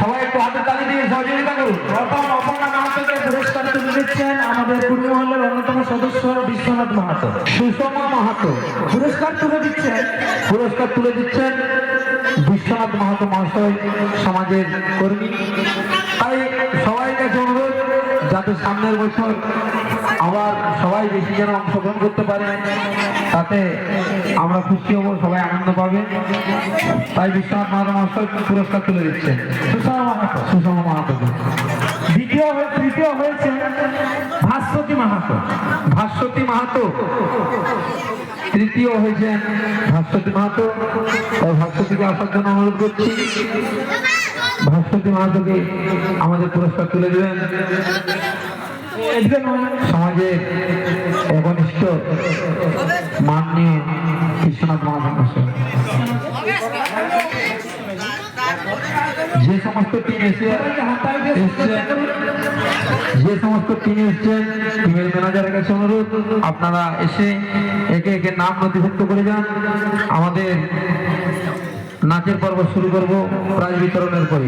সবাই একটু হাতে তালি দিয়ে সহযোগিতা করুন। প্রথম অপর্ণা মাহাতোকে পুরস্কার তুলে দিচ্ছেন আমাদের পূর্ণি মহলের অন্যতম সদস্য বিশ্বনাথ মাহাতো। সুষমা মাহাতো পুরস্কার তুলে দিচ্ছেন বিশ্বনাথ মাহাতো মহাশয়, সমাজের কর্মী। তাই সবাই কাছে অনুরোধ, যাতে সামনের বছর আবার সবাই বেশি যেন অংশগ্রহণ করতে পারে, তাতে আমরা খুশি হব, সবাই আনন্দ পাবে। তাই বিশ্বনাথ মাহাতো মহাশয় পুরস্কার তুলে দিচ্ছেন সুষমা মাহাতোকে। তৃতীয় হয়েছে ভাস্বতী মাহাতো। তৃতীয় হয়েছেন ভাস্বতী মাহাতো। তাই ভাস্বতীকে আসার জন্য অনুরোধ করছি। ভাস্বতী মাহাতোকে আমাদের পুরস্কার তুলে দেবেন সমাজের একনিষ্ঠ মাননীয় বিশ্বনাথ মাহাতো মহাশয়। যে সমস্ত টিম এসেছেন, টিমের ম্যানেজারের কাছে অনুরোধ, আপনারা এসে একে একে নাম নথিভুক্ত করে যান। আমাদের নাচের পর্ব শুরু করব প্রাইজ বিতরণের পরে।